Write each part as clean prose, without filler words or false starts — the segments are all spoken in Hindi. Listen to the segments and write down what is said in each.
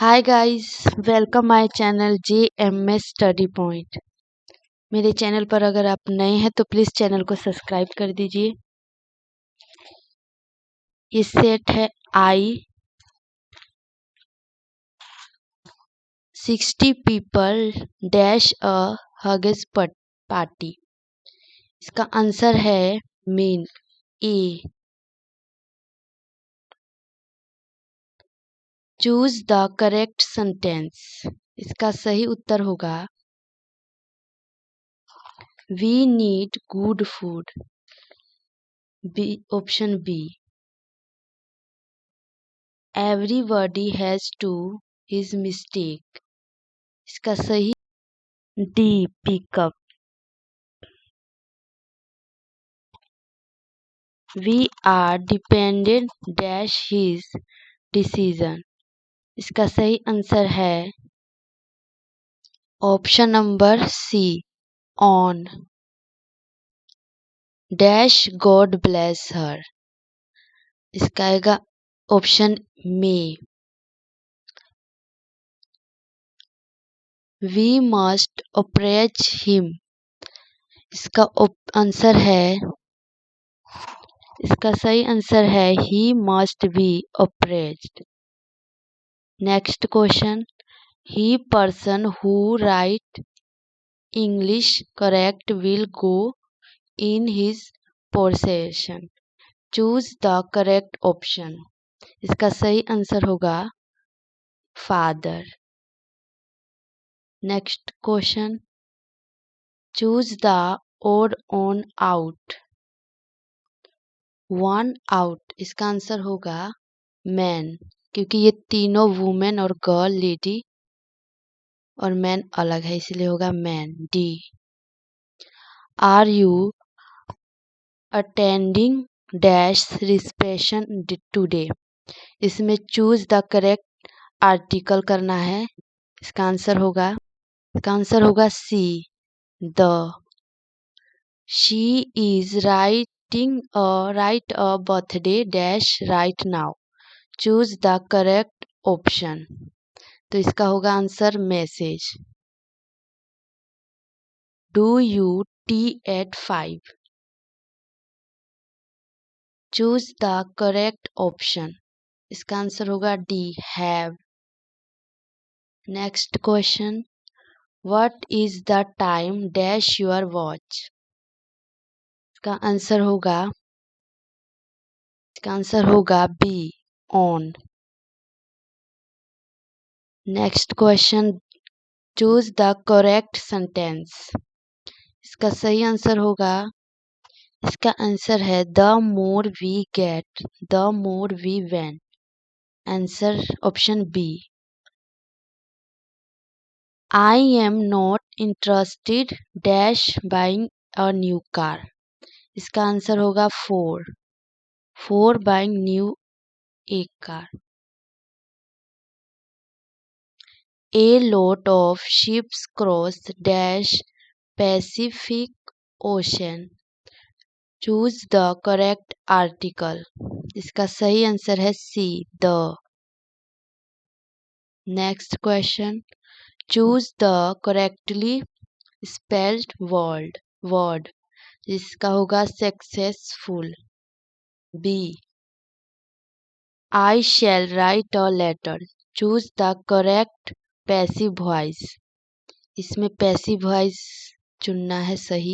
Hi guys, welcome my channel JMS study point. मेरे चैनल पर अगर आप नए हैं तो प्लीज़ चैनल को सब्सक्राइब कर दीजिए। ये सेट है I 60 people dash a huge party. इसका आंसर है men A. Choose the correct sentence. इसका सही उत्तर होगा we need good food. B, option B. Everybody has to his mistake. इसका सही D, pickup. We are dependent dash his decision. इसका सही आंसर है option number C, on. Dash God bless her. इसका आएगा ऑप्शन में। We must approach him. इसका आंसर है इसका सही आंसर है he must be approached. Next question, he person who right English correct will go in his possession. Choose the correct option. इसका सही आंसर होगा father. Next question, choose the odd on out. One out. इसका आंसर होगा मैन, क्योंकि ये तीनों वुमेन और गर्ल, लेडी और मैन अलग है, इसलिए होगा man, D. Are you attending dash reception today. इसमें चूज द करेक्ट आर्टिकल करना है। इसका आंसर होगा C, the. She is write a birthday dash right now. Choose the correct option. तो इसका होगा answer message. Do you tea at 5। Choose the correct option. इसका आंसर होगा D, have. Next question, what is the time dash your watch. इसका आंसर होगा B, on. Next question, choose the correct sentence. इसका सही आंसर है the more we get the more we want. Answer option B. I am not interested dash buying a new car. इसका आंसर होगा for buying new a car. A lot of ships cross dash Pacific Ocean. Choose the correct article. इसका सही आंसर है C, the. Next question, choose the correctly spelled word. जिसका होगा successful, B. I shall write a letter. Choose the correct passive voice. इसमें पैसिव वॉइस चुनना है सही।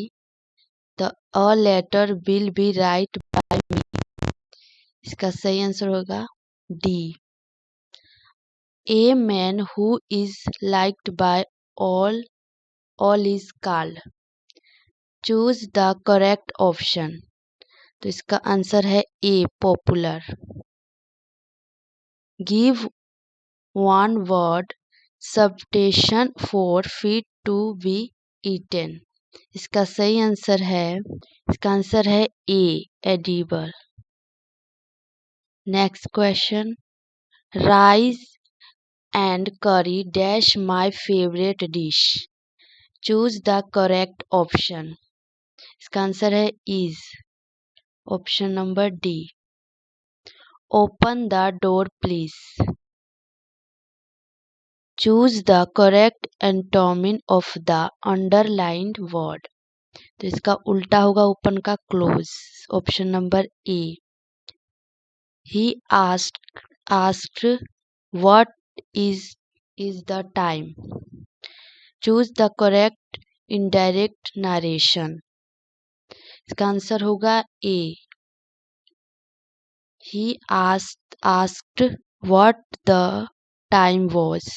The a letter will be write by me. इसका सही आंसर होगा D. A man who is liked by all is called. Choose the correct option. तो इसका आंसर है A, popular. Give one word substitution for feed to be eaten. इसका आंसर है A, edible. Next question, rice and curry dash my favourite dish. Choose the correct option. इसका आंसर है is, option number D. Open the door please. Choose the correct antonym of the underlined word. तो इसका उल्टा होगा ओपन का close. Option number A. He asked what is the time. Choose the correct indirect narration. इसका आंसर होगा A. He asked what the time was.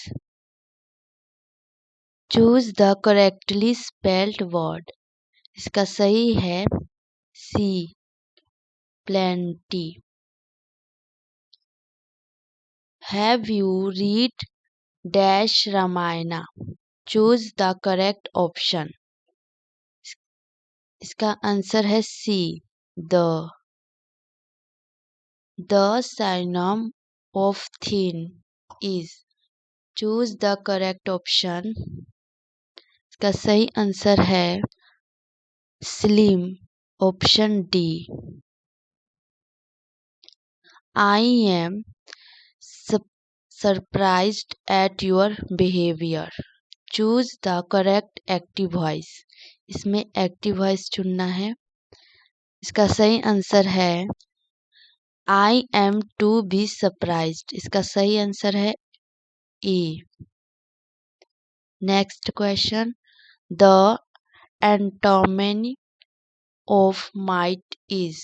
Choose the correctly spelled word. इसका सही है C, plenty. Have you read dash Ramayana. Choose the correct option. इसका आंसर है C, the. The synonym of thin is. Choose the correct option. इसका सही आंसर है slim, option D. I am surprised at your behaviour. Choose the correct active voice. इसमें एक्टिव वॉइस चुनना है। इसका सही आंसर है I am to be surprised. इसका सही आंसर है A. Next question. The antonym of might is.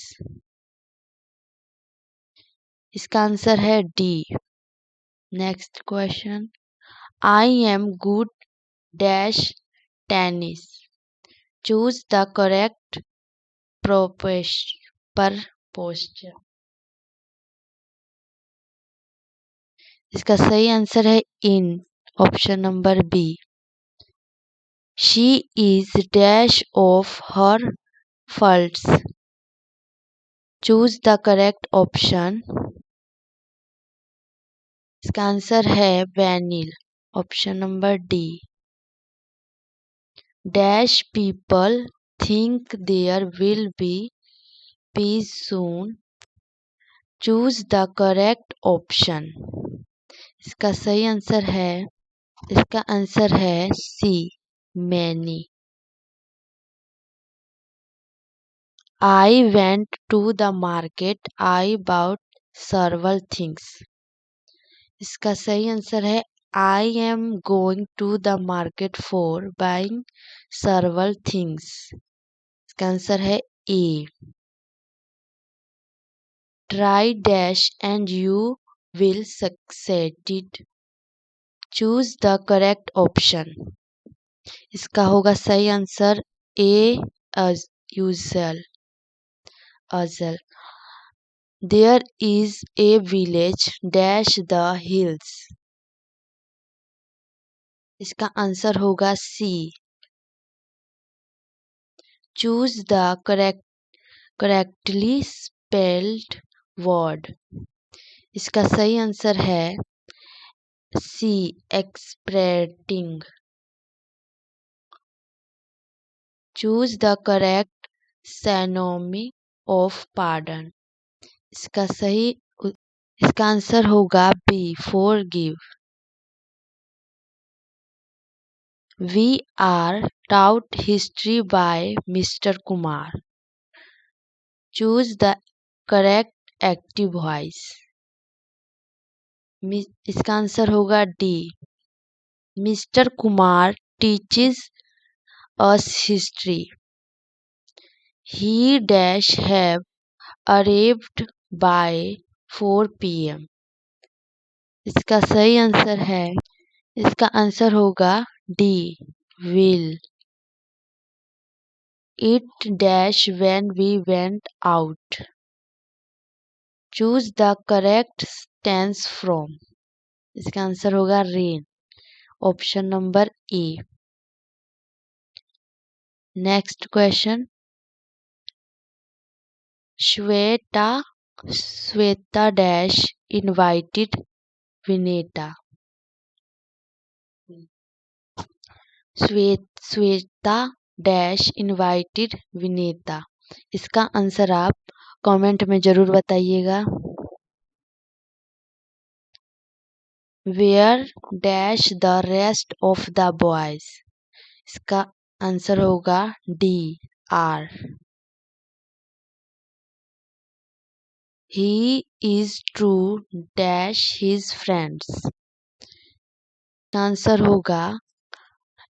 इसका आंसर है D. Next question. I am good dash tennis. Choose the correct posture. इसका सही आंसर है in, option number B. She is dash of her faults. Choose the correct option. इसका आंसर है वैनिल, option number D. Dash people think there will be peace soon. Choose the correct option. इसका सही आंसर है C, many. I went to the market. I bought several things. इसका सही आंसर है I am going to the market for buying several things. इसका आंसर है A. Try dash and you will succeed. Choose the correct option. इसका होगा सही answer A, usual, usual. There is a village dash the hills. इसका आंसर होगा C. Choose the correctly spelled word. इसका सही आंसर है C, exasperating. Choose the correct synonym of pardon. इसका आंसर होगा B, forgive. We are taught history by mister Kumar. Choose the correct active voice. इसका आंसर होगा D. Mister Kumar teaches us history. He dash have arrived by 4 PM। इसका सही आंसर है इसका आंसर होगा D, will. It dash when we went out. Choose the correct tense from. इसका आंसर होगा rain, option number A. Next question. Shweta dash invited Vineeta. Shweta dash invited Vineeta. इसका आंसर आप कमेंट में जरूर बताइएगा। Where dash the rest of the boys. इसका आंसर होगा D are. He is true dash his friends. इसका आंसर होगा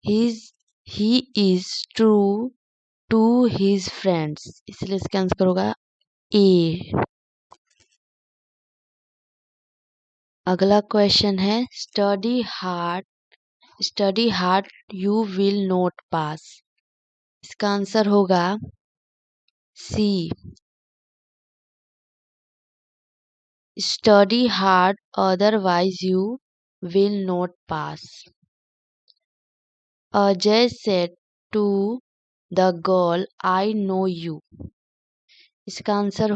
he is true to his friends, इसलिए इसका आंसर होगा ए। अगला क्वेश्चन है study hard you will not pass. इसका आंसर होगा C. Study hard otherwise you will not pass. Ajay said to the girl I know you. इसका आंसर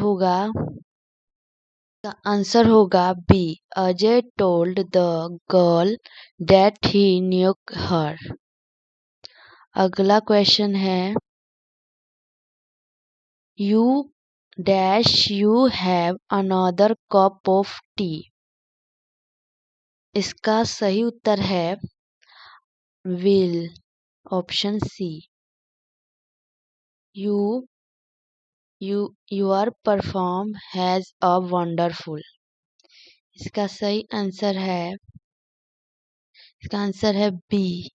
होगा B. Ajay told the girl that he knew her. अगला क्वेश्चन है you dash you have another cup of tea. इसका सही उत्तर है will, option C. Your perform has a wonderful. इसका आंसर है B.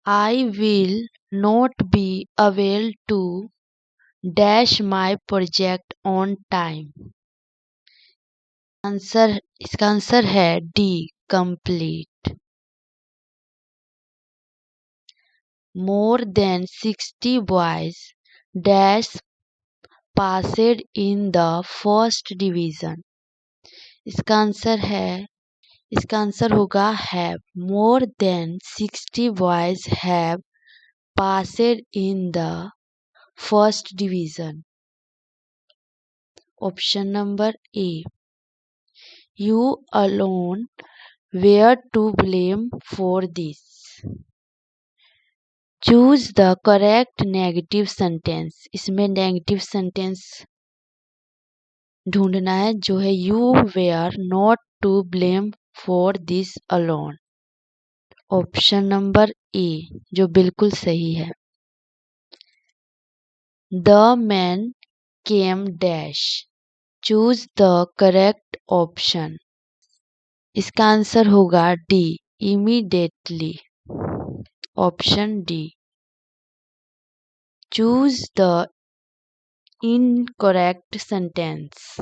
I will not be able to dash my project on time. इसका आंसर है D complete. More than 60 boys dash passed in the first division. इसका आंसर होगा have. More than 60 boys have passed in the first division, option number A. You alone were to blame for this. Choose the correct negative sentence. इसमें नेगेटिव सेंटेंस ढूंढना है जो है you were not to blame for this alone, option number A, जो बिल्कुल सही है। The man came dash. Choose the correct option. इसका आंसर होगा D immediately, option D. Choose the incorrect sentence.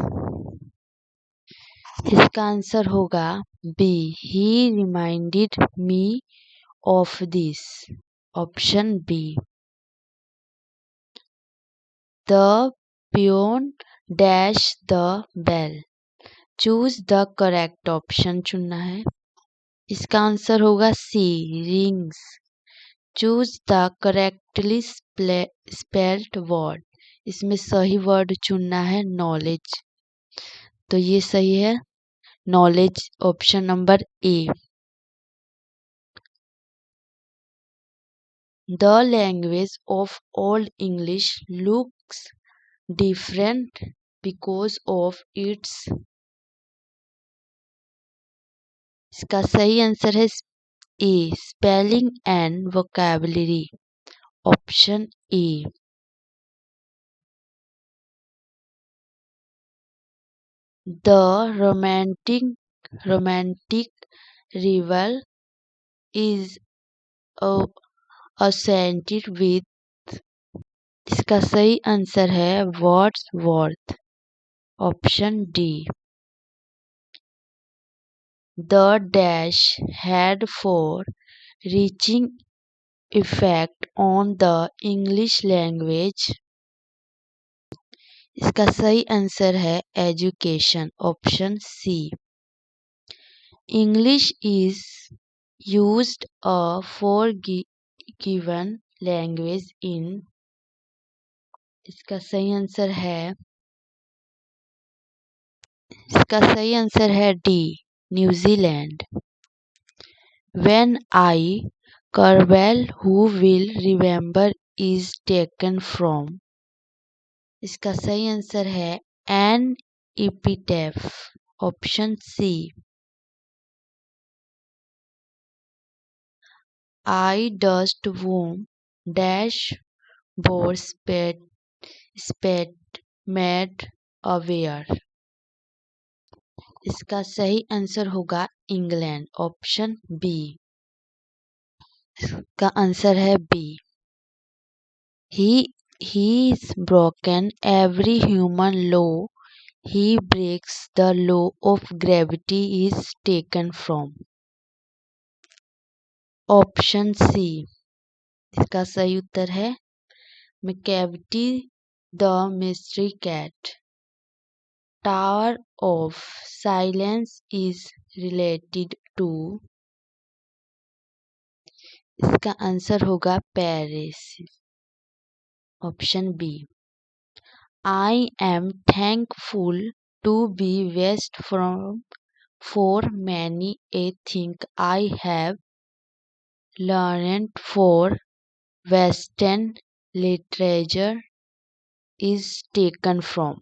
इसका आंसर होगा B he reminded me of this, option B. The peon dash the bell. Choose the correct option चुनना है। इसका आंसर होगा C rings. Choose the correctly spelled word. इसमें सही वर्ड चुनना है नॉलेज, तो ये सही है knowledge, option number A. The language of old English looks different because of its. इसका सही आंसर है A spelling and vocabulary, option A. The romantic river is associated with। इसका सही आंसर है Wordsworth, option D. The dash had far reaching effect on the English language. इसका सही आंसर है education, option C. English is used a foreign language in. इसका सही आंसर है डी न्यूजीलैंड। व्हेन आई करवेल who will remember is taken from. इसका सही आंसर है an epitaph, option C. I dust whom dash bore shaped made aware. इसका सही आंसर होगा इंग्लैंड, ऑप्शन बी। इसका आंसर है B. He is broken every human law he breaks the law of gravity is taken from। Option C इसका सही उत्तर है Macavity the mystery cat. Tower of silence is related to. इसका आंसर होगा Paris, option B. I am thankful to be west from for many a thing I have learned for Western literature is taken from।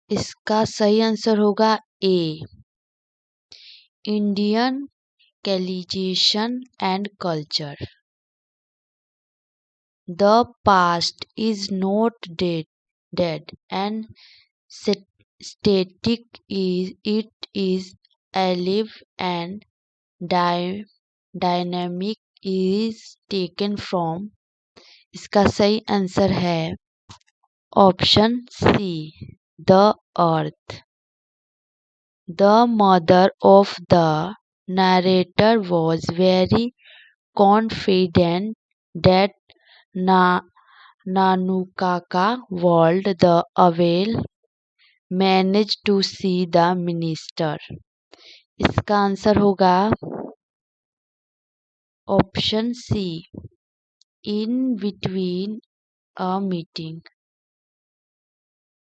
इसका सही आंसर होगा A, Indian civilization and culture. The past is not dead and static, it is alive and dynamic is taken from। इसका सही आंसर है option C, the earth. The mother of the narrator was very confident that Nanukaka world the owl managed to see the minister। इसका आंसर होगा option C, in between a meeting.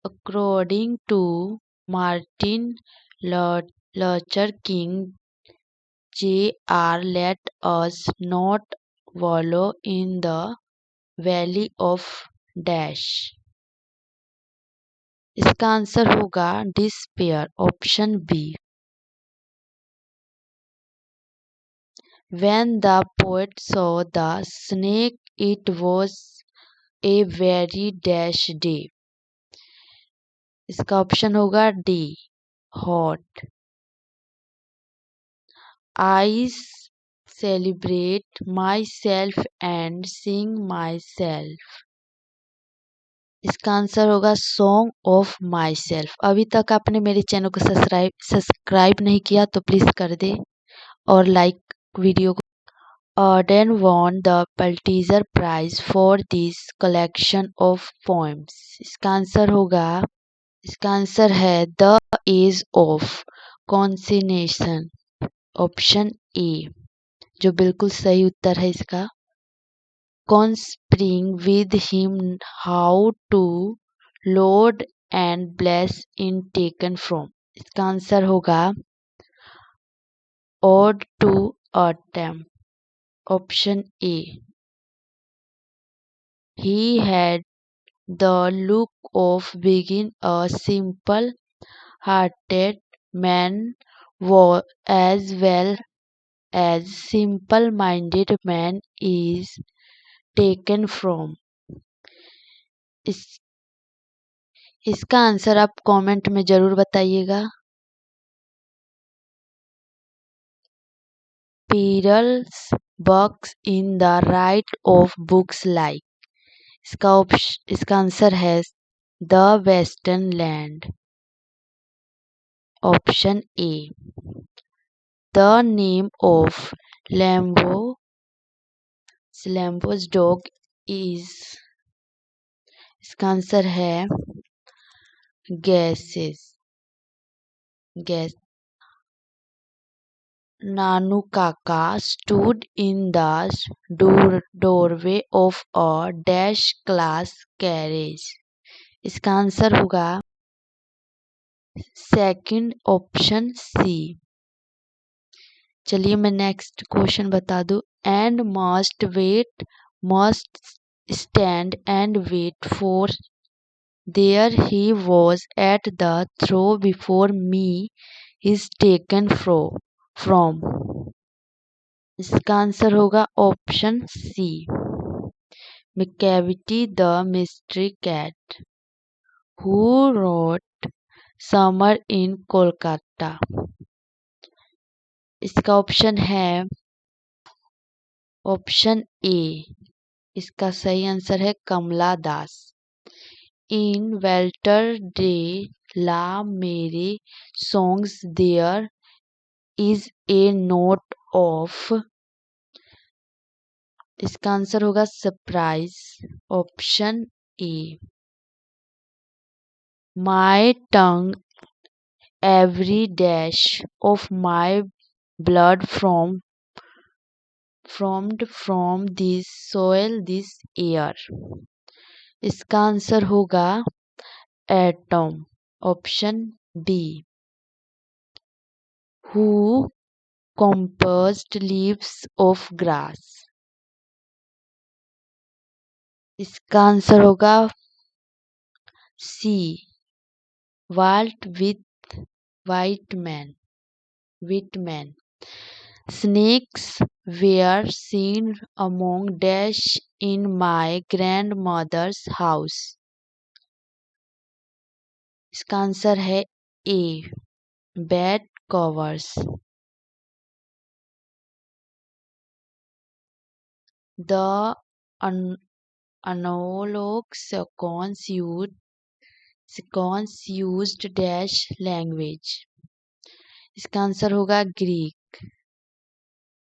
According to Martin Luther King Jr. let us not wallow in the valley of dash। इसका आंसर होगा despair, option B. When the poet saw the snake it was a very dash day। इसका ऑप्शन होगा D, hot. I celebrate myself and sing myself। इसका आंसर होगा सॉन्ग ऑफ माई सेल्फ। अभी तक आपने मेरे चैनल को सब्सक्राइब नहीं किया तो प्लीज़ कर दे और लाइक वीडियो को। Auden won the Pulitzer Prize for this collection of poems। इसका आंसर है the age of conciliation, option A, जो बिल्कुल सही उत्तर है इसका। Conspiring with him how to load and bless in taken from। इसका आंसर होगा Ode to Autumn, option A. He had the look of being a simple hearted man as well as simple minded man is taken from। इसका आंसर आप कमेंट में जरूर बताइएगा। Perils bucks in the right of books like। इसका आंसर है the western land, option A. The name of Lambo's dog is. इसका आंसर है Gas. Nanukaka stood in the doorway of a dash class carriage। इसका आंसर होगा सेकंड, ऑप्शन सी। चलिए मैं नेक्स्ट क्वेश्चन बता दूं। And must stand and wait for There he was at the throw before me is taken from। इसका आंसर होगा option C, McCavity the Mystery Cat। Who wrote Summer in Kolkata? इसका ऑप्शन है ऑप्शन ए। इसका सही आंसर है कमला दास। इन welter de la Mare songs there is a note of. इसका आंसर होगा surprise, option A. My tongue every dash of my blood from this soil this air. इसका आंसर होगा atom, option B. Who composed leaves of grass? इसका आंसर होगा C, Walt Whitman। Snakes were seen among dash in my grandmother's house। इसका आंसर है A, bed covers. The analog sequence used dash language। इसका आंसर होगा Greek,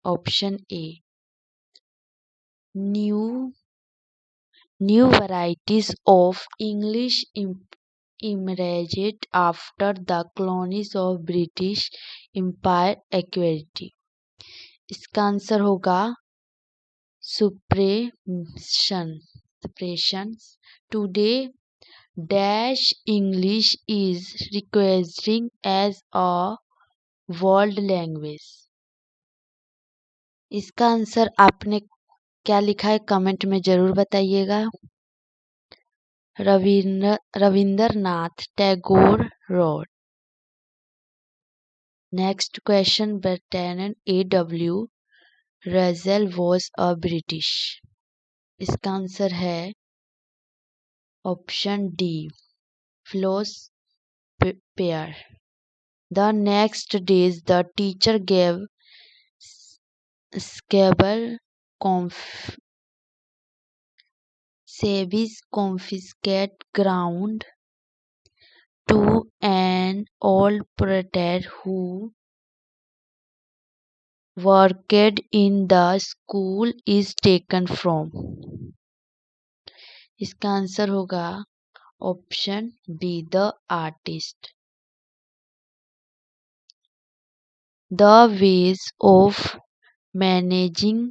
option A. New varieties of English emerged after the colonies of British Empire acquired। इसका आंसर होगा suppressions। Today dash English is requiring as a world language। इसका आंसर आपने क्या लिखा है कमेंट में जरूर बताइएगा। Rabindranath Tagore road. Next question, Bertrand A.W. Russell was a British. इसका आंसर है option D, philosopher. The next days the teacher gave Scabble Savis confiscate ground to an old proprietor who worked in the school is taken from। इसका आंसर होगा option B, the artist. The ways of managing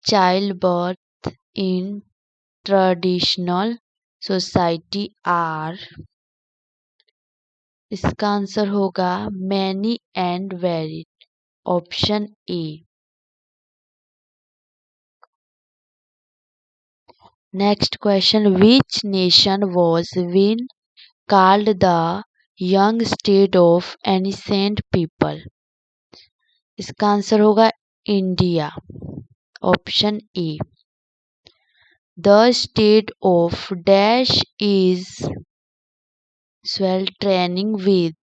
childbirth in traditional society are। इसका आंसर होगा many and varied, option A. Next question, which nation was when called the young state of ancient people? इसका आंसर होगा India, option A. The state of dash is sweltering with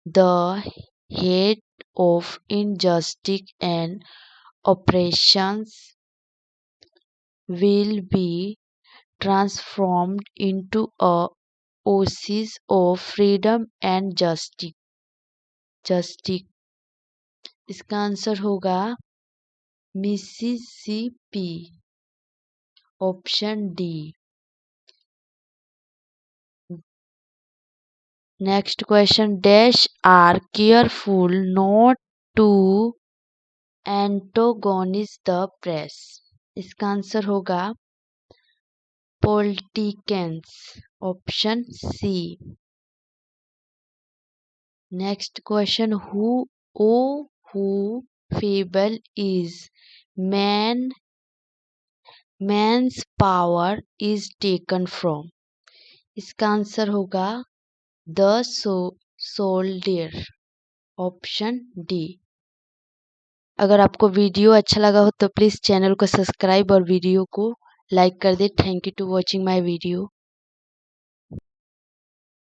the hate of injustice and oppressions will be transformed into a oasis of freedom and justice। इसका आंसर होगा Mississippi, option D. Next question, dash are careful not to antagonize the press. इसका आंसर होगा politicians, option C. Next question, who fable is man's power is taken from। इसका आंसर होगा द सोल्डियर, ऑप्शन डी। अगर आपको वीडियो अच्छा लगा हो तो प्लीज़ चैनल को सब्सक्राइब और वीडियो को लाइक कर दे। Thank you to watching my video.